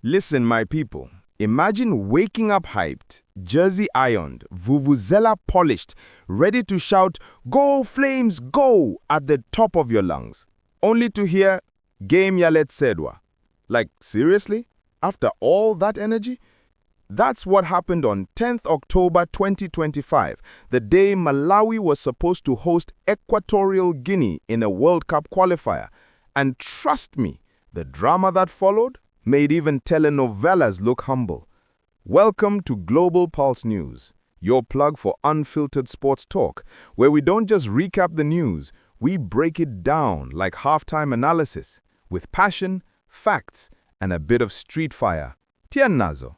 Listen, my people, imagine waking up hyped, jersey ironed, vuvuzela polished, ready to shout, "Go Flames, go!" at the top of your lungs, only to hear, "Game yalet sedwa." Like, seriously? After all that energy? That's what happened on 10th October 2025, the day Malawi was supposed to host Equatorial Guinea in a World Cup qualifier. And trust me, the drama that followed made even telenovelas look humble. Welcome to GlobalPulseNewz, your plug for unfiltered sports talk, where we don't just recap the news, we break it down like halftime analysis, with passion, facts, and a bit of street fire. Tien nazo.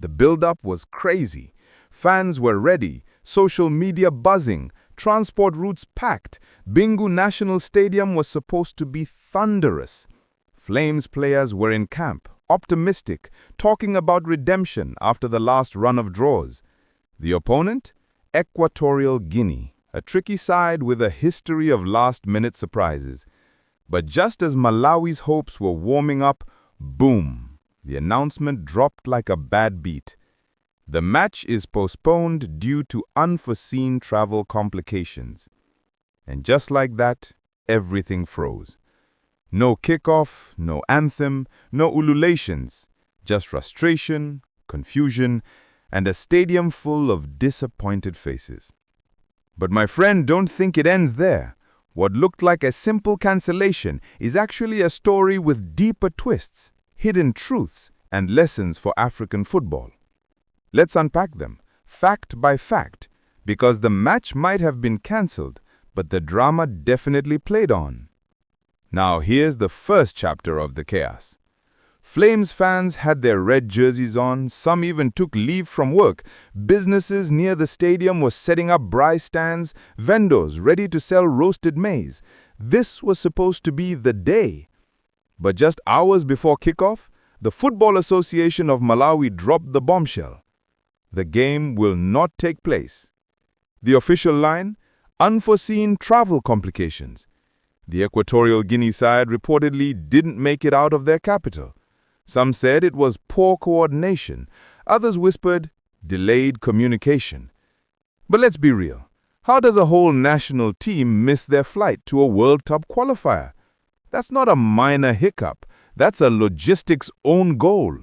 The build-up was crazy. Fans were ready, social media buzzing, transport routes packed. Bingu National Stadium was supposed to be thunderous. Flames players were in camp, optimistic, talking about redemption after the last run of draws. The opponent? Equatorial Guinea, a tricky side with a history of last-minute surprises. But just as Malawi's hopes were warming up, boom, the announcement dropped like a bad beat. The match is postponed due to unforeseen travel complications. And just like that, everything froze. No kickoff, no anthem, no ululations, just frustration, confusion, and a stadium full of disappointed faces. But my friend, don't think it ends there. What looked like a simple cancellation is actually a story with deeper twists, hidden truths, and lessons for African football. Let's unpack them, fact by fact, because the match might have been cancelled, but the drama definitely played on. Now here's the first chapter of the chaos. Flames fans had their red jerseys on, some even took leave from work. Businesses near the stadium were setting up braai stands, vendors ready to sell roasted maize. This was supposed to be the day. But just hours before kickoff, the Football Association of Malawi dropped the bombshell. The game will not take place. The official line? Unforeseen travel complications. The Equatorial Guinea side reportedly didn't make it out of their capital. Some said it was poor coordination. Others whispered delayed communication. But let's be real. How does a whole national team miss their flight to a World Cup qualifier? That's not a minor hiccup. That's a logistics own goal.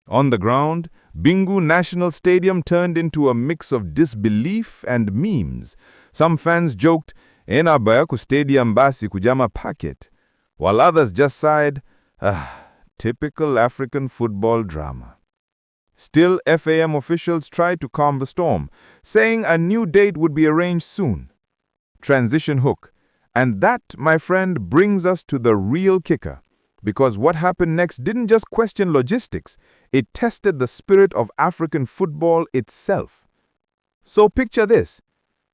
On the ground, Bingu National Stadium turned into a mix of disbelief and memes. Some fans joked, "Ena baya ku stadium basi kujama packet," while others just sighed, typical African football drama. Still, FAM officials tried to calm the storm, saying a new date would be arranged soon. Transition hook. And that, my friend, brings us to the real kicker. Because what happened next didn't just question logistics, it tested the spirit of African football itself. So picture this.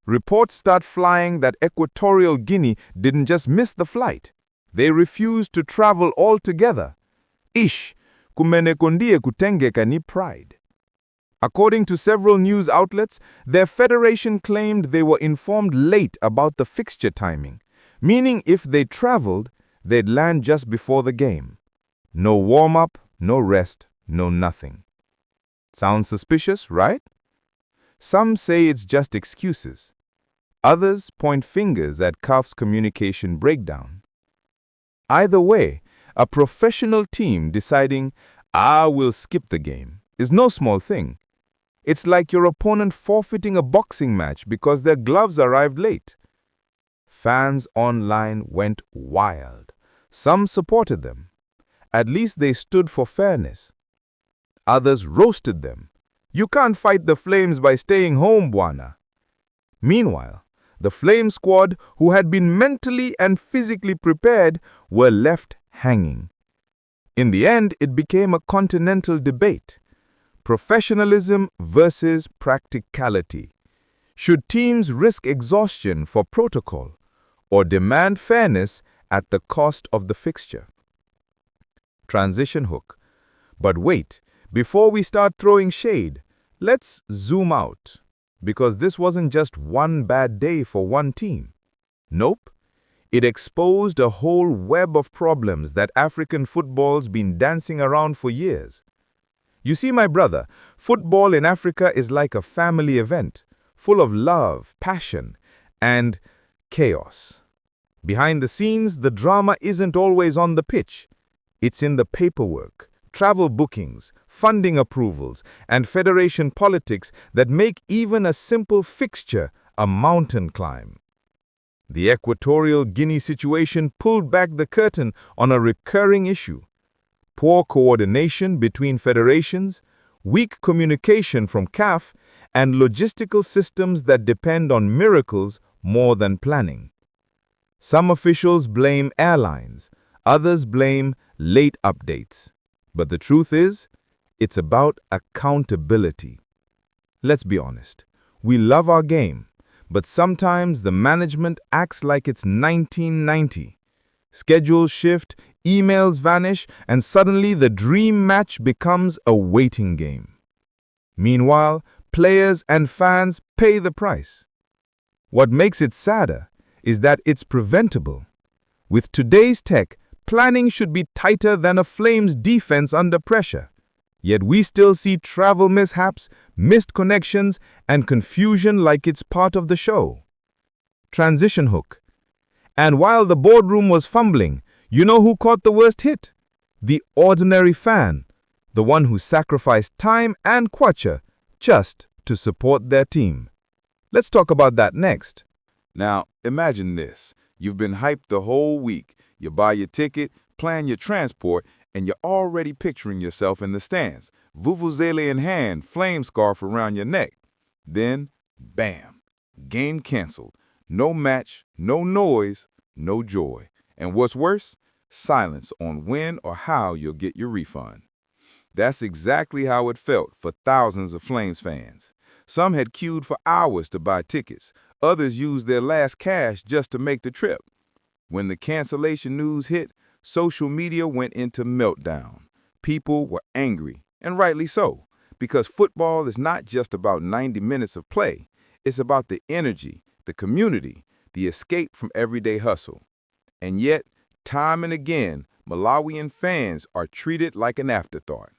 Reports start flying that Equatorial Guinea didn't just miss the flight. They refused to travel altogether. Kumenekondie kutengeka ni pride. According to several news outlets, their federation claimed they were informed late about the fixture timing, meaning if they traveled, they'd land just before the game. No warm-up, no rest, no nothing. Sounds suspicious, right? Some say it's just excuses. Others point fingers at CAF's communication breakdown. Either way, a professional team deciding, we'll skip the game, is no small thing. It's like your opponent forfeiting a boxing match because their gloves arrived late. Fans online went wild. Some supported them. At least they stood for fairness. Others roasted them. "You can't fight the Flames by staying home, Bwana." Meanwhile, the Flame squad, who had been mentally and physically prepared, were left hanging. In the end, it became a continental debate. Professionalism versus practicality. Should teams risk exhaustion for protocol or demand fairness at the cost of the fixture? Transition hook. But wait, before we start throwing shade, let's zoom out. Because this wasn't just one bad day for one team. Nope. It exposed a whole web of problems that African football's been dancing around for years. You see, my brother, football in Africa is like a family event, full of love, passion, and chaos. Behind the scenes, the drama isn't always on the pitch. It's in the paperwork, travel bookings, funding approvals, and federation politics that make even a simple fixture a mountain climb. The Equatorial Guinea situation pulled back the curtain on a recurring issue: poor coordination between federations, weak communication from CAF, and logistical systems that depend on miracles more than planning. Some officials blame airlines, others blame late updates. But the truth is, it's about accountability. Let's be honest, we love our game, but sometimes the management acts like it's 1990. Schedules shift, emails vanish, and suddenly the dream match becomes a waiting game. Meanwhile, players and fans pay the price. What makes it sadder is that it's preventable. With today's tech, planning should be tighter than a Flames defense under pressure. Yet we still see travel mishaps, missed connections, and confusion like it's part of the show. Transition hook. And while the boardroom was fumbling, you know who caught the worst hit? The ordinary fan, the one who sacrificed time and kwacha just to support their team. Let's talk about that next. Now, imagine this. You've been hyped the whole week. You buy your ticket, plan your transport, and you're already picturing yourself in the stands, vuvuzela in hand, flame scarf around your neck. Then, bam, game canceled. No match, no noise, no joy. And what's worse? Silence on when or how you'll get your refund. That's exactly how it felt for thousands of Flames fans. Some had queued for hours to buy tickets. Others used their last cash just to make the trip. When the cancellation news hit, social media went into meltdown. People were angry, and rightly so, because football is not just about 90 minutes of play. It's about the energy, the community, the escape from everyday hustle. And yet, time and again, Malawian fans are treated like an afterthought.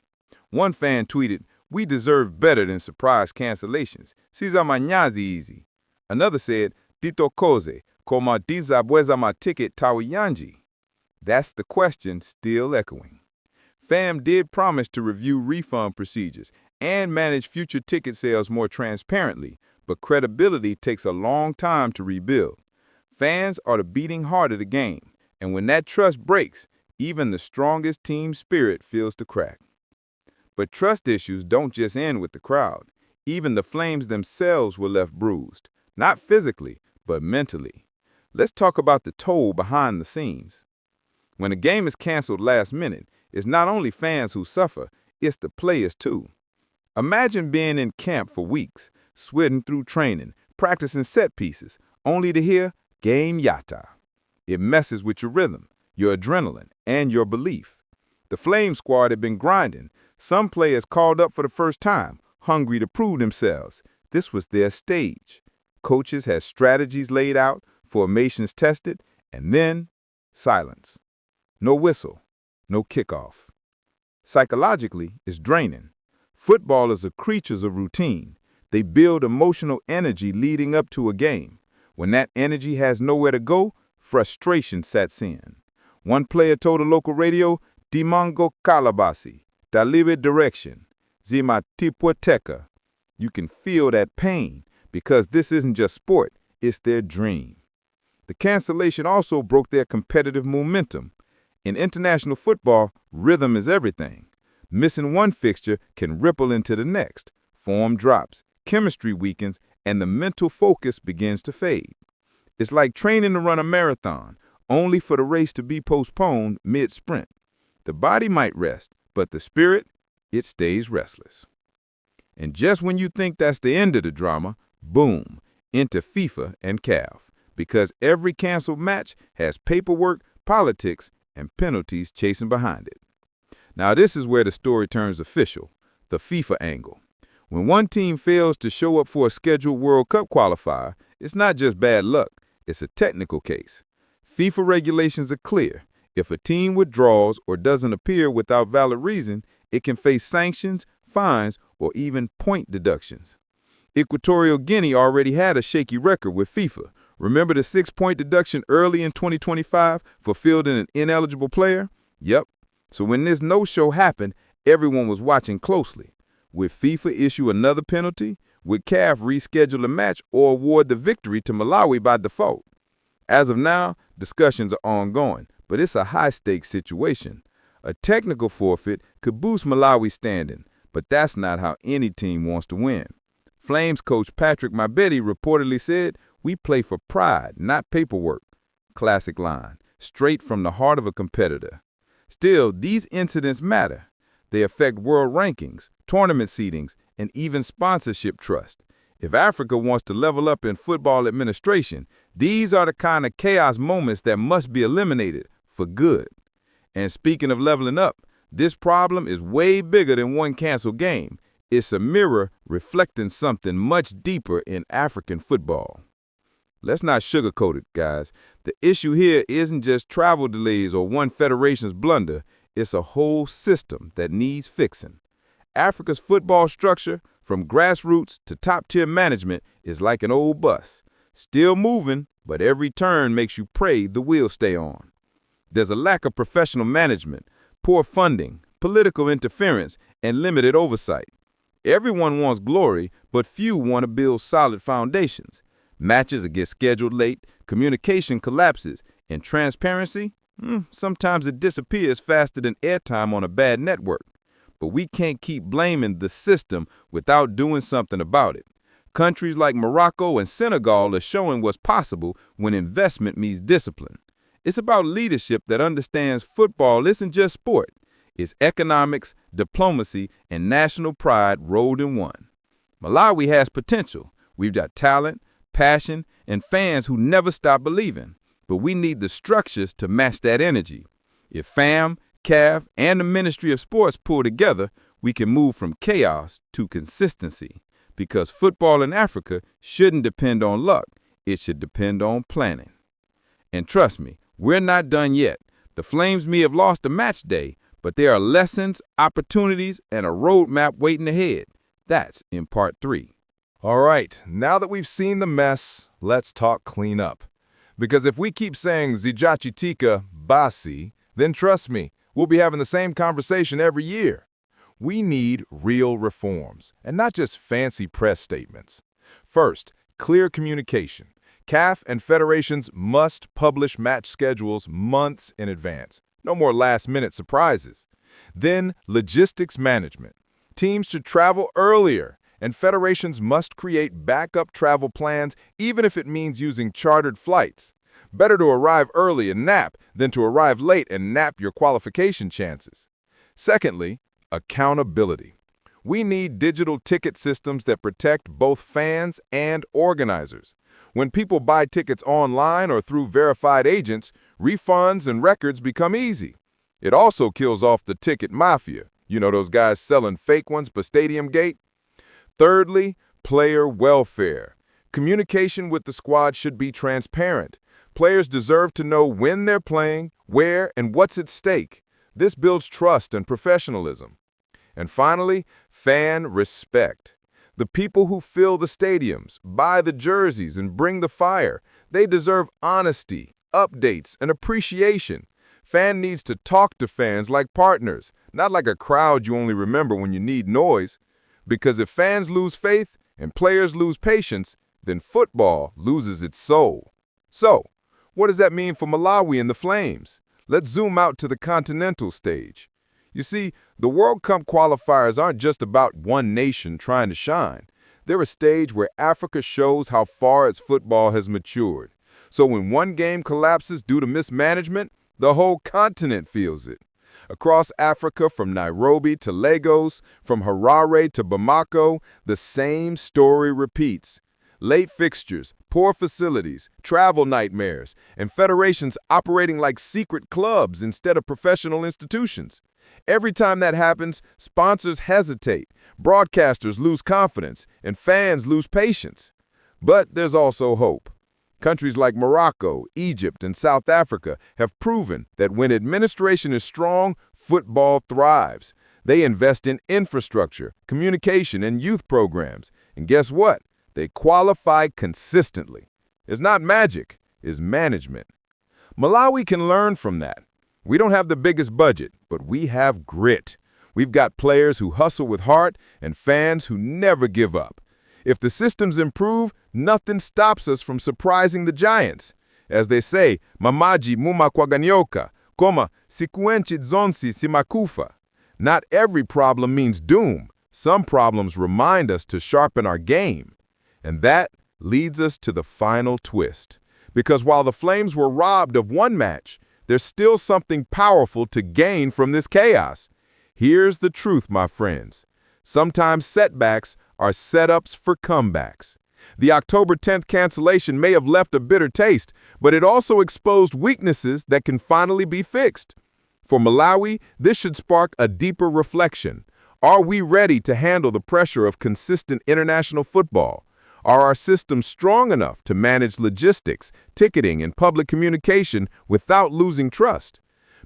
One fan tweeted, "We deserve better than surprise cancellations. Siza manyazi easy." Another said, "Tito koze, koma diza bweza ma ticket tawiyanji." That's the question still echoing. FAM did promise to review refund procedures and manage future ticket sales more transparently, but credibility takes a long time to rebuild. Fans are the beating heart of the game, and when that trust breaks, even the strongest team spirit feels the crack. But trust issues don't just end with the crowd. Even the Flames themselves were left bruised, not physically, but mentally. Let's talk about the toll behind the scenes. When a game is canceled last minute, it's not only fans who suffer, it's the players too. Imagine being in camp for weeks, sweating through training, practicing set pieces, only to hear game yata. It messes with your rhythm, your adrenaline, and your belief. The Flame squad had been grinding. Some players called up for the first time, hungry to prove themselves. This was their stage. Coaches had strategies laid out, formations tested, and then silence. No whistle, no kickoff. Psychologically, it's draining. Footballers are creatures of routine. They build emotional energy leading up to a game. When that energy has nowhere to go, frustration sets in. One player told a local radio, "Dimango kalabasi, dalibe direction, zima tipoteka." You can feel that pain because this isn't just sport, it's their dream. The cancellation also broke their competitive momentum. In international football, rhythm is everything. Missing one fixture can ripple into the next. Form drops, chemistry weakens, and the mental focus begins to fade. It's like training to run a marathon, only for the race to be postponed mid-sprint. The body might rest, but the spirit, it stays restless. And just when you think that's the end of the drama, boom, into FIFA and CAF, because every canceled match has paperwork, politics, and penalties chasing behind it. Now this is where the story turns official, the FIFA angle. When one team fails to show up for a scheduled World Cup qualifier, it's not just bad luck, it's a technical case. FIFA regulations are clear. If a team withdraws or doesn't appear without valid reason, it can face sanctions, fines, or even point deductions. Equatorial Guinea already had a shaky record with FIFA. Remember the 6-point deduction early in 2025 for fielding an ineligible player? Yep. So when this no-show happened, everyone was watching closely. Would FIFA issue another penalty? Would CAF reschedule a match or award the victory to Malawi by default? As of now, discussions are ongoing, but it's a high-stakes situation. A technical forfeit could boost Malawi's standing, but that's not how any team wants to win. Flames coach Patrick Mabedi reportedly said, "We play for pride, not paperwork." Classic line, straight from the heart of a competitor. Still, these incidents matter. They affect world rankings, tournament seedings, and even sponsorship trust. If Africa wants to level up in football administration, these are the kind of chaos moments that must be eliminated for good. And speaking of leveling up, this problem is way bigger than one canceled game. It's a mirror reflecting something much deeper in African football. Let's not sugarcoat it, guys. The issue here isn't just travel delays or one federation's blunder. It's a whole system that needs fixing. Africa's football structure, from grassroots to top-tier management, is like an old bus. Still moving, but every turn makes you pray the wheels stay on. There's a lack of professional management, poor funding, political interference, and limited oversight. Everyone wants glory, but few want to build solid foundations. Matches get scheduled late, communication collapses, and transparency, sometimes it disappears faster than airtime on a bad network. But we can't keep blaming the system without doing something about it. Countries like Morocco and Senegal are showing what's possible when investment meets discipline. It's about leadership that understands football isn't just sport. It's economics, diplomacy, and national pride rolled in one. Malawi has potential. We've got talent, passion, and fans who never stop believing. But we need the structures to match that energy. If FAM, CAF, and the Ministry of Sports pull together, we can move from chaos to consistency. Because football in Africa shouldn't depend on luck. It should depend on planning. And trust me, we're not done yet. The Flames may have lost a match day, but there are lessons, opportunities, and a roadmap waiting ahead. That's in part 3. All right, now that we've seen the mess, let's talk cleanup. Because if we keep saying Zijachitika Basi, then trust me, we'll be having the same conversation every year. We need real reforms, and not just fancy press statements. First, clear communication. CAF and federations must publish match schedules months in advance. No more last-minute surprises. Then, logistics management. Teams should travel earlier, and federations must create backup travel plans even if it means using chartered flights. Better to arrive early and nap than to arrive late and nap your qualification chances. Secondly, accountability. We need digital ticket systems that protect both fans and organizers. When people buy tickets online or through verified agents, refunds and records become easy. It also kills off the ticket mafia. You know those guys selling fake ones per stadium gate? Thirdly, player welfare. Communication with the squad should be transparent. Players deserve to know when they're playing, where, and what's at stake. This builds trust and professionalism. And finally, fan respect. The people who fill the stadiums, buy the jerseys, and bring the fire, they deserve honesty, updates, and appreciation. Fan needs to talk to fans like partners, not like a crowd you only remember when you need noise. Because if fans lose faith and players lose patience, then football loses its soul. So, what does that mean for Malawi and the Flames? Let's zoom out to the continental stage. You see, the World Cup qualifiers aren't just about one nation trying to shine. They're a stage where Africa shows how far its football has matured. So when one game collapses due to mismanagement, the whole continent feels it. Across Africa, from Nairobi to Lagos, from Harare to Bamako, the same story repeats. Late fixtures, poor facilities, travel nightmares, and federations operating like secret clubs instead of professional institutions. Every time that happens, sponsors hesitate, broadcasters lose confidence, and fans lose patience. But there's also hope. Countries like Morocco, Egypt, and South Africa have proven that when administration is strong, football thrives. They invest in infrastructure, communication, and youth programs. And guess what? They qualify consistently. It's not magic, it's management. Malawi can learn from that. We don't have the biggest budget, but we have grit. We've got players who hustle with heart and fans who never give up. If the systems improve, nothing stops us from surprising the giants. As they say, mamaji muma kwaganyoka, koma sikuenchi zonsi simakufa. Not every problem means doom. Some problems remind us to sharpen our game. And that leads us to the final twist. Because while the Flames were robbed of one match, there's still something powerful to gain from this chaos. Here's the truth, my friends. Sometimes setbacks are setups for comebacks. The October 10th cancellation may have left a bitter taste, but it also exposed weaknesses that can finally be fixed. For Malawi, this should spark a deeper reflection. Are we ready to handle the pressure of consistent international football? Are our systems strong enough to manage logistics, ticketing, and public communication without losing trust?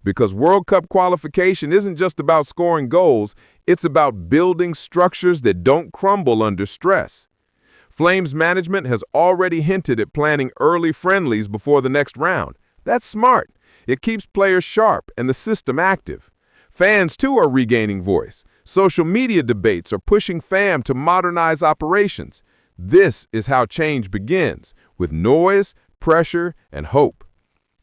Because World Cup qualification isn't just about scoring goals, it's about building structures that don't crumble under stress. Flames management has already hinted at planning early friendlies before the next round. That's smart. It keeps players sharp and the system active. Fans, too, are regaining voice. Social media debates are pushing FAM to modernize operations. This is how change begins, with noise, pressure, and hope.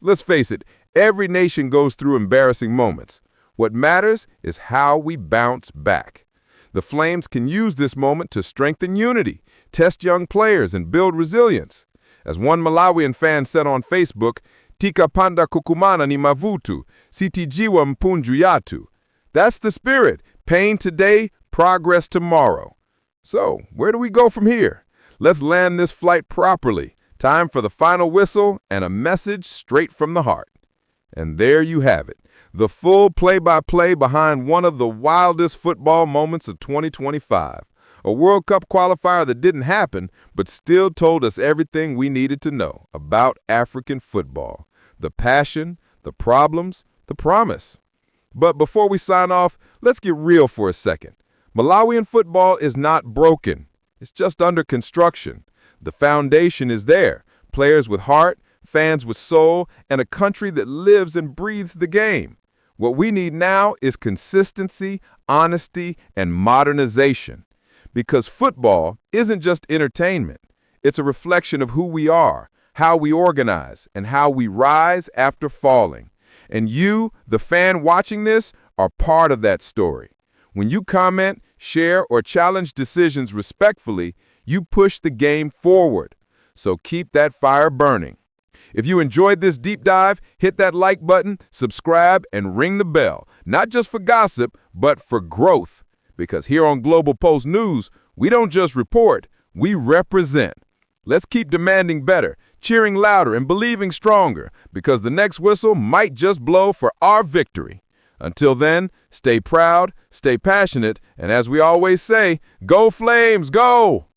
Let's face it, every nation goes through embarrassing moments. What matters is how we bounce back. The Flames can use this moment to strengthen unity, test young players, and build resilience. As one Malawian fan said on Facebook, Tika panda kukumana ni mavutu, sitijiwa mpunju yatu. That's the spirit. Pain today, progress tomorrow. So, where do we go from here? Let's land this flight properly. Time for the final whistle and a message straight from the heart. And there you have it, the full play-by-play behind one of the wildest football moments of 2025. A World Cup qualifier that didn't happen, but still told us everything we needed to know about African football. The passion, the problems, the promise. But before we sign off, let's get real for a second. Malawian football is not broken. It's just under construction. The foundation is there. Players with heart, fans with soul, and a country that lives and breathes the game. What we need now is consistency, honesty, and modernization. Because football isn't just entertainment. It's a reflection of who we are, how we organize, and how we rise after falling. And you, the fan watching this, are part of that story. When you comment, share, or challenge decisions respectfully, you push the game forward. So keep that fire burning. If you enjoyed this deep dive, hit that like button, subscribe, and ring the bell. Not just for gossip, but for growth. Because here on GlobalPulseNewz, we don't just report, we represent. Let's keep demanding better, cheering louder, and believing stronger, because the next whistle might just blow for our victory. Until then, stay proud, stay passionate, and as we always say, go Flames, go!